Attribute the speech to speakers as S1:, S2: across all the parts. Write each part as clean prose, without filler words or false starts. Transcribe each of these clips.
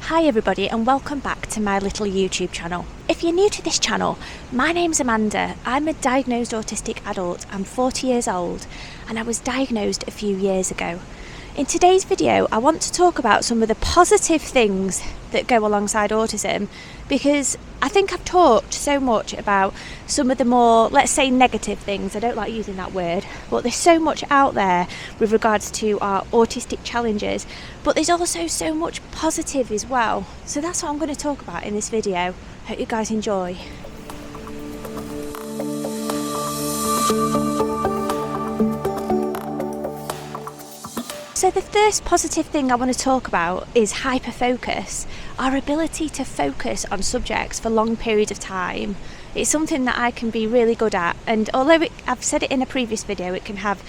S1: Hi everybody and welcome back to my little YouTube channel. If you're new to this channel, my name's Amanda. I'm a diagnosed autistic adult. I'm 40 years old and I was diagnosed a few years ago. In today's video, I want to talk about some of the positive things that go alongside autism, because I think I've talked so much about some of the more, let's say, negative things. I don't like using that word, but there's so much out there with regards to our autistic challenges, but there's also so much positive as well. So that's what I'm going to talk about in this video. Hope you guys enjoy. So the first positive thing I want to talk about is hyperfocus, our ability to focus on subjects for long periods of time. It's something that I can be really good at, and although I've said it in a previous video, it can have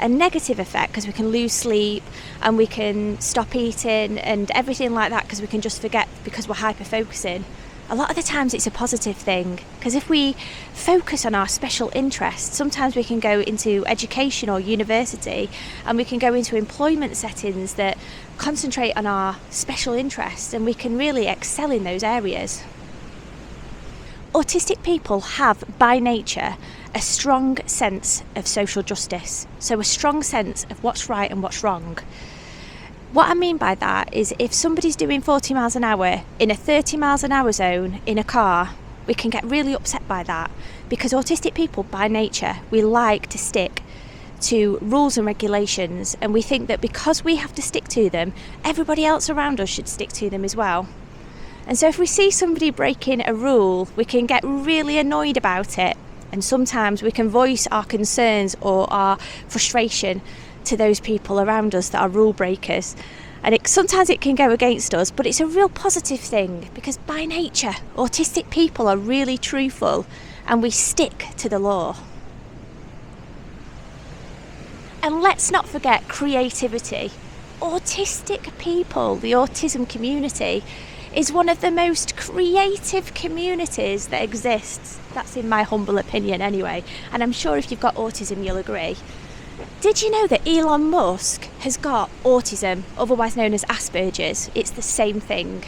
S1: a negative effect because we can lose sleep and we can stop eating and everything like that because we can just forget because we're hyperfocusing. A lot of the times it's a positive thing, because if we focus on our special interests, sometimes we can go into education or university and we can go into employment settings that concentrate on our special interests, and we can really excel in those areas. Autistic people have, by nature, a strong sense of social justice, so a strong sense of what's right and what's wrong. What I mean by that is if somebody's doing 40 miles an hour in a 30 miles an hour zone in a car, we can get really upset by that, because autistic people by nature, we like to stick to rules and regulations, and we think that because we have to stick to them, everybody else around us should stick to them as well. And so if we see somebody breaking a rule, we can get really annoyed about it, and sometimes we can voice our concerns or our frustration to those people around us that are rule breakers, and sometimes it can go against us, but it's a real positive thing, because by nature autistic people are really truthful and we stick to the law. And let's not forget creativity. Autistic people, the autism community, is one of the most creative communities that exists. That's in my humble opinion anyway, and I'm sure if you've got autism you'll agree. Did you know that Elon Musk has got autism, otherwise known as Aspergers? It's the same thing.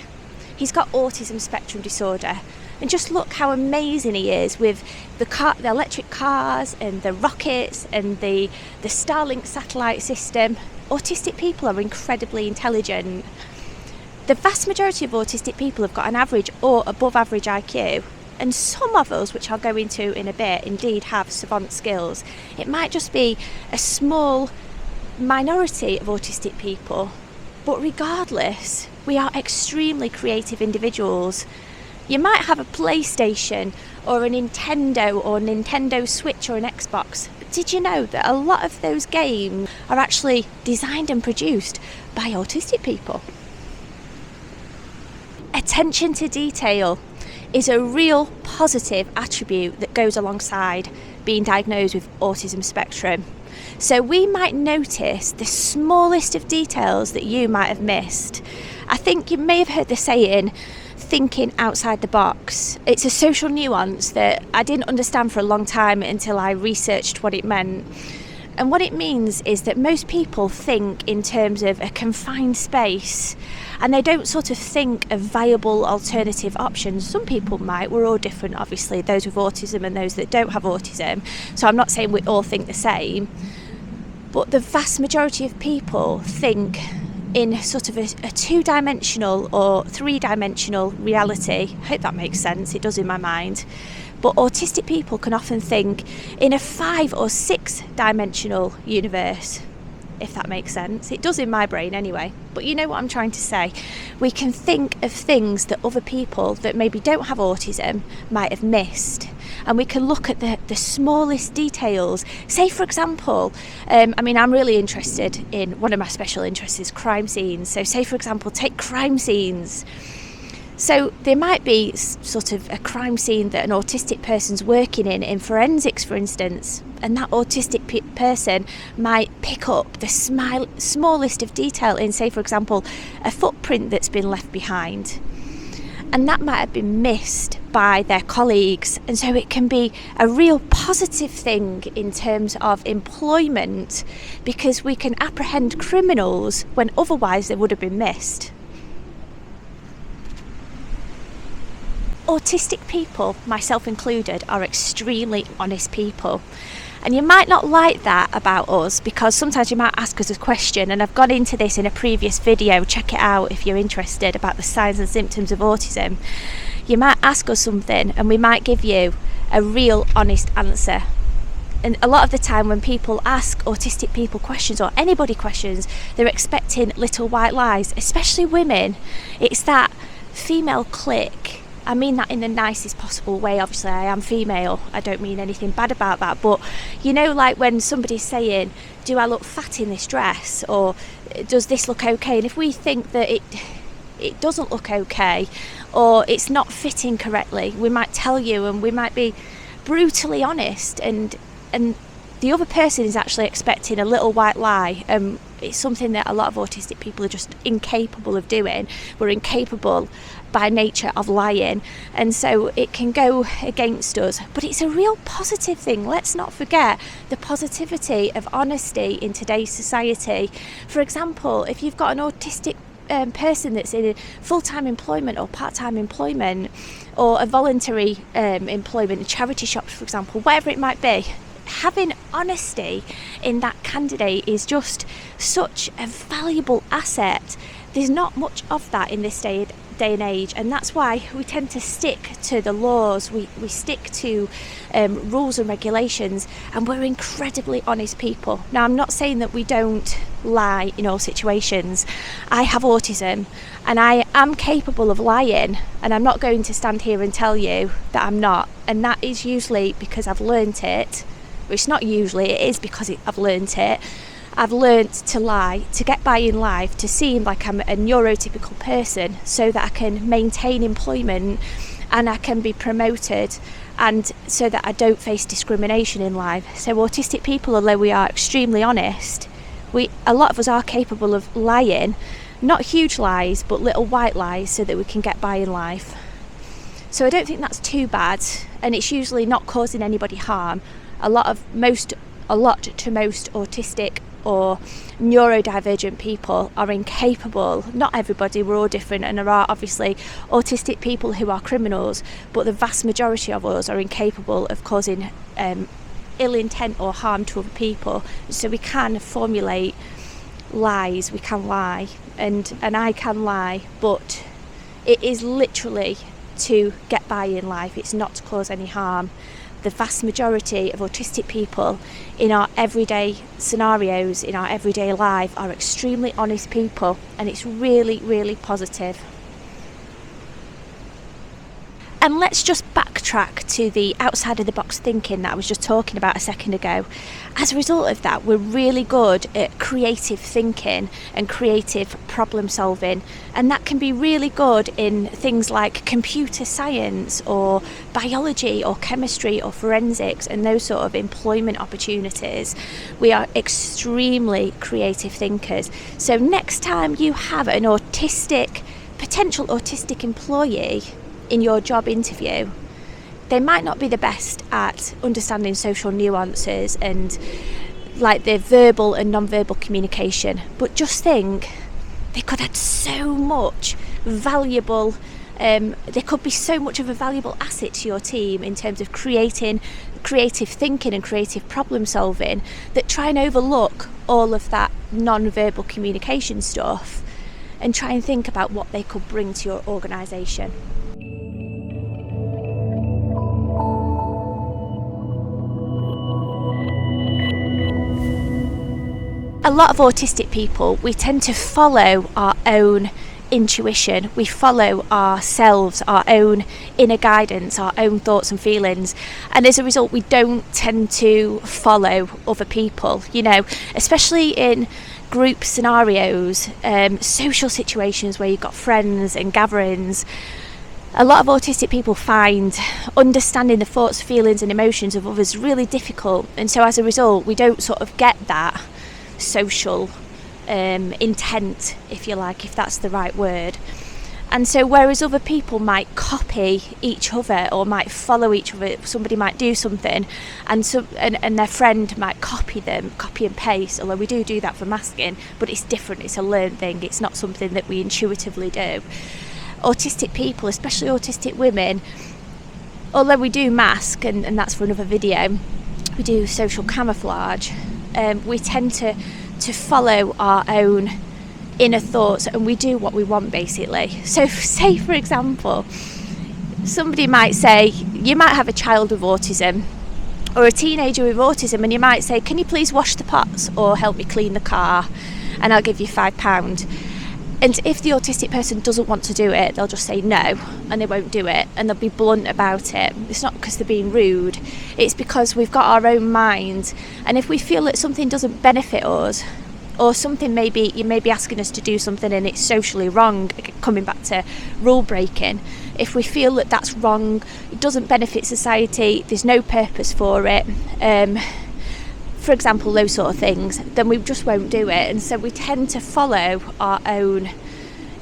S1: He's got autism spectrum disorder. And just look how amazing he is with the electric cars and the rockets and the Starlink satellite system. Autistic people are incredibly intelligent. The vast majority of autistic people have got an average or above average IQ. And some of us, which I'll go into in a bit, indeed have savant skills. It might just be a small minority of autistic people, but regardless, we are extremely creative individuals. You might have a PlayStation or a Nintendo Switch or an Xbox, but did you know that a lot of those games are actually designed and produced by autistic people? Attention to detail is a real positive attribute that goes alongside being diagnosed with autism spectrum. So we might notice the smallest of details that you might have missed. I think you may have heard the saying, thinking outside the box. It's a social nuance that I didn't understand for a long time until I researched what it meant. And what it means is that most people think in terms of a confined space, and they don't sort of think of viable alternative options. Some people might. We're all different, obviously, those with autism and those that don't have autism. So I'm not saying we all think the same, but the vast majority of people think in sort of a two-dimensional or three-dimensional reality. I hope that makes sense. It does in my mind. But autistic people can often think in a 5 or 6 dimensional universe, if that makes sense. It does in my brain anyway. But you know what I'm trying to say. We can think of things that other people that maybe don't have autism might have missed. And we can look at the smallest details. Say, for example, I'm really interested in, one of my special interests is crime scenes. So say, for example, take crime scenes. So there might be sort of a crime scene that an autistic person's working in forensics, for instance, and that autistic person might pick up the smallest of detail in, say, for example, a footprint that's been left behind. And that might have been missed by their colleagues. And so it can be a real positive thing in terms of employment, because we can apprehend criminals when otherwise they would have been missed. autistic people, myself included, are extremely honest people. And you might not like that about us, because sometimes you might ask us a question, and I've gone into this in a previous video, check it out if you're interested, about the signs and symptoms of autism. You might ask us something and we might give you a real honest answer. And a lot of the time when people ask autistic people questions, or anybody questions, they're expecting little white lies, especially women. It's that female clique. I mean that in the nicest possible way. Obviously I am female, I don't mean anything bad about that, but you know, like when somebody's saying, do I look fat in this dress, or does this look okay, and if we think that it doesn't look okay, or it's not fitting correctly, we might tell you, and we might be brutally honest, and the other person is actually expecting a little white lie. It's something that a lot of autistic people are just incapable of doing. We're incapable by nature of lying, and so it can go against us, but it's a real positive thing. Let's not forget the positivity of honesty in today's society. For example, if you've got an autistic person that's in full-time employment or part-time employment, or a voluntary employment in charity shops, for example, whatever it might be, having honesty in that candidate is just such a valuable asset. There's not much of that in this day and age, and that's why we tend to stick to the laws, we stick to rules and regulations, and we're incredibly honest people. Now, I'm not saying that we don't lie in all situations. I have autism and I am capable of lying, and I'm not going to stand here and tell you that I'm not, and that is usually because I've learnt it. It's not usually, it is because I've learnt it. I've learnt to lie, to get by in life, to seem like I'm a neurotypical person, so that I can maintain employment and I can be promoted, and so that I don't face discrimination in life. So autistic people, although we are extremely honest, a lot of us are capable of lying, not huge lies, but little white lies, so that we can get by in life. So I don't think that's too bad, and it's usually not causing anybody harm. A lot to most autistic or neurodivergent people are incapable. Not everybody, we're all different, and there are obviously autistic people who are criminals, but the vast majority of us are incapable of causing ill intent or harm to other people. So we can formulate lies, we can lie, and I can lie, but it is literally to get by in life. It's not to cause any harm. The vast majority of autistic people in our everyday scenarios, in our everyday life, are extremely honest people, and it's really, really positive. And let's just backtrack to the outside of the box thinking that I was just talking about a second ago. As a result of that, we're really good at creative thinking and creative problem solving, and that can be really good in things like computer science or biology or chemistry or forensics and those sort of employment opportunities. We are extremely creative thinkers. So next time you have an potential autistic employee in your job interview, they might not be the best at understanding social nuances and like the verbal and non-verbal communication, but just think they could add so much valuable they could be so much of a valuable asset to your team in terms of creative thinking and creative problem solving, that try and overlook all of that non-verbal communication stuff and try and think about what they could bring to your organisation. A lot of autistic people, we tend to follow our own intuition. We follow ourselves, our own inner guidance, our own thoughts and feelings, and as a result we don't tend to follow other people, especially in group scenarios, social situations where you've got friends and gatherings. A lot of autistic people find understanding the thoughts, feelings and emotions of others really difficult, and so as a result we don't sort of get that social intent, if you like, if that's the right word. And so whereas other people might copy each other or might follow each other, somebody might do something and their friend might copy and paste, although we do that for masking, but it's different, it's a learned thing, it's not something that we intuitively do. autistic people, especially autistic women, although we do mask, and that's for another video, we do social camouflage, we tend to follow our own inner thoughts, and we do what we want, basically. So say, for example, somebody might say, you might have a child with autism or a teenager with autism, and you might say, can you please wash the pots or help me clean the car, and I'll give you £5. And if the autistic person doesn't want to do it, they'll just say no, and they won't do it, and they'll be blunt about it. It's not because they're being rude, it's because we've got our own mind, and if we feel that something doesn't benefit us, or something, maybe you may be asking us to do something and it's socially wrong, coming back to rule breaking, if we feel that that's wrong, it doesn't benefit society, there's no purpose for it, for example, those sort of things, then we just won't do it. And so we tend to follow our own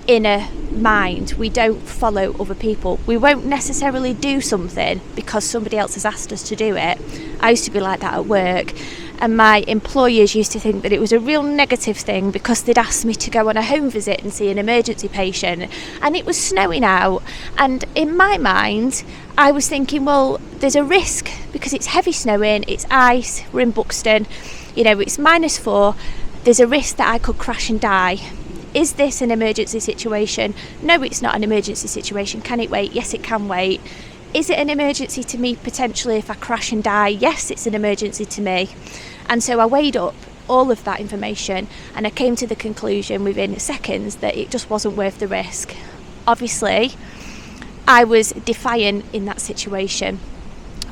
S1: inner mind. We don't follow other people. We won't necessarily do something because somebody else has asked us to do it. I used to be like that at work, and my employers used to think that it was a real negative thing because they'd asked me to go on a home visit and see an emergency patient, and it was snowing out, and in my mind I was thinking, well, there's a risk because it's heavy snowing, it's ice, we're in Buxton, it's -4, there's a risk that I could crash and die. Is this an emergency situation? No, it's not an emergency situation. Can it wait? Yes, it can wait. Is it an emergency to me potentially if I crash and die? Yes, it's an emergency to me. And so I weighed up all of that information, and I came to the conclusion within seconds that it just wasn't worth the risk. Obviously, I was defiant in that situation,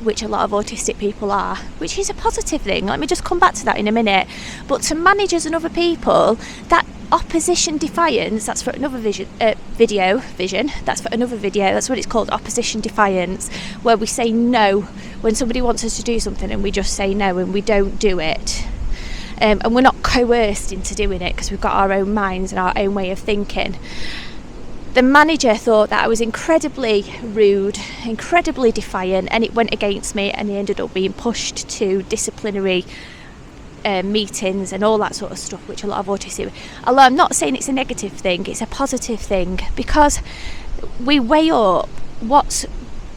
S1: which a lot of autistic people are, which is a positive thing. Let me just come back to that in a minute. But to managers and other people, that opposition defiance, that's for another that's for another video, that's what it's called, opposition defiance, where we say no when somebody wants us to do something, and we just say no and we don't do it, and we're not coerced into doing it because we've got our own minds and our own way of thinking. The manager thought that I was incredibly rude, incredibly defiant, and it went against me, and he ended up being pushed to disciplinary meetings and all that sort of stuff, which a lot of autistic, although I'm not saying it's a negative thing, it's a positive thing, because we weigh up what's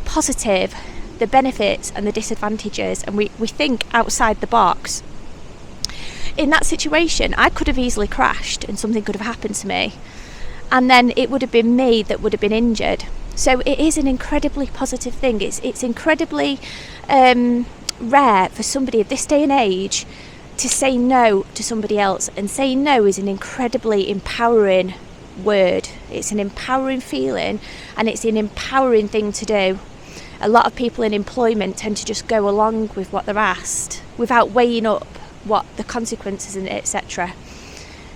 S1: positive, the benefits and the disadvantages, and we think outside the box. In that situation, I could have easily crashed and something could have happened to me, and then it would have been me that would have been injured. So it is an incredibly positive thing. It's incredibly rare for somebody of this day and age to say no to somebody else, and saying no is an incredibly empowering word. It's an empowering feeling, and it's an empowering thing to do. A lot of people in employment tend to just go along with what they're asked without weighing up what the consequences and etc.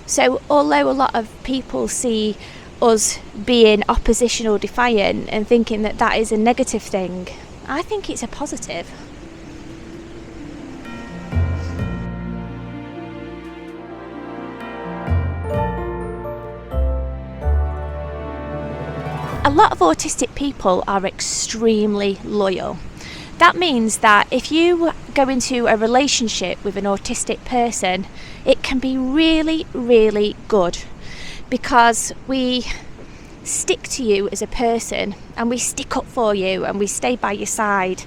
S1: So although a lot of people see us being opposition or defiant and thinking that that is a negative thing, I think it's a positive. A lot of autistic people are extremely loyal. That means that if you go into a relationship with an autistic person, it can be really, really good, because we stick to you as a person, and we stick up for you, and we stay by your side,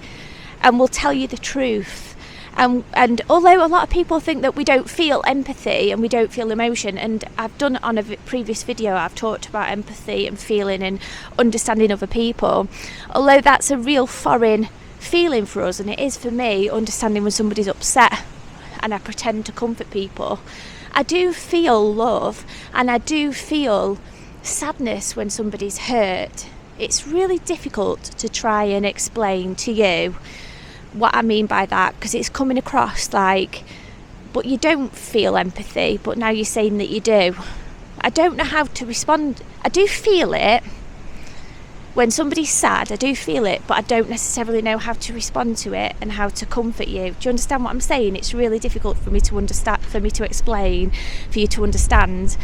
S1: and we'll tell you the truth. And although a lot of people think that we don't feel empathy and we don't feel emotion, and I've done it on a previous video, I've talked about empathy and feeling and understanding other people, although that's a real foreign feeling for us, and it is for me, understanding when somebody's upset and I pretend to comfort people. I do feel love, and I do feel sadness when somebody's hurt. It's really difficult to try and explain to you what I mean by that, because it's coming across like, but you don't feel empathy, but now you're saying that you do. I don't know how to respond. I do feel it when somebody's sad, I do feel it, but I don't necessarily know how to respond to it and how to comfort you. Do you understand what I'm saying? It's really difficult for me to understand, for me to explain, for you to understand,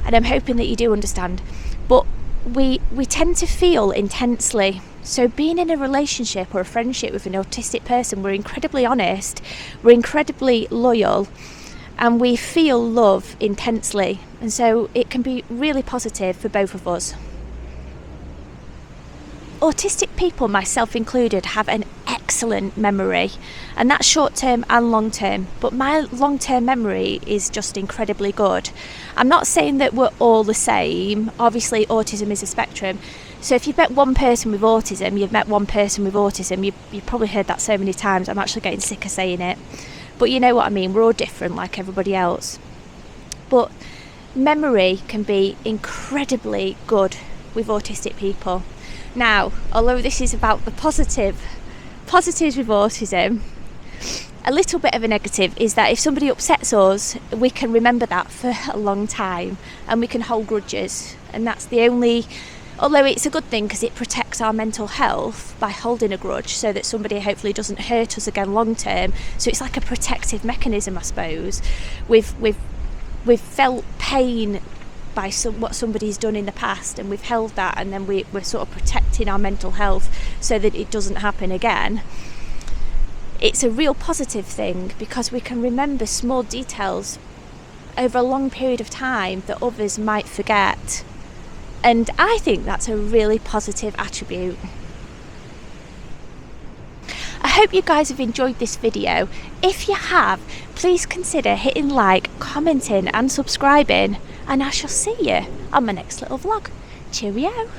S1: and I'm hoping that you do understand. But we tend to feel intensely. So being in a relationship or a friendship with an autistic person, we're incredibly honest, we're incredibly loyal, and we feel love intensely. And so it can be really positive for both of us. autistic people, myself included, have an excellent memory, and that's short term and long term, but my long term memory is just incredibly good. I'm not saying that we're all the same. Obviously autism is a spectrum, so if you've met one person with autism, you've met one person with autism. You've probably heard that so many times, I'm actually getting sick of saying it, but you know what I mean. We're all different like everybody else, but memory can be incredibly good with autistic people. Now, although this is about the positives with autism, a little bit of a negative is that if somebody upsets us, we can remember that for a long time and we can hold grudges, and that's the only, although it's a good thing because it protects our mental health by holding a grudge so that somebody hopefully doesn't hurt us again long term. So it's like a protective mechanism, I suppose. We've felt pain by what somebody's done in the past, and we've held that, and then we're sort of protecting our mental health so that it doesn't happen again. It's a real positive thing because we can remember small details over a long period of time that others might forget, and I think that's a really positive attribute. I hope you guys have enjoyed this video. If you have, please consider hitting like, commenting and subscribing, and I shall see you on my next little vlog. Cheerio!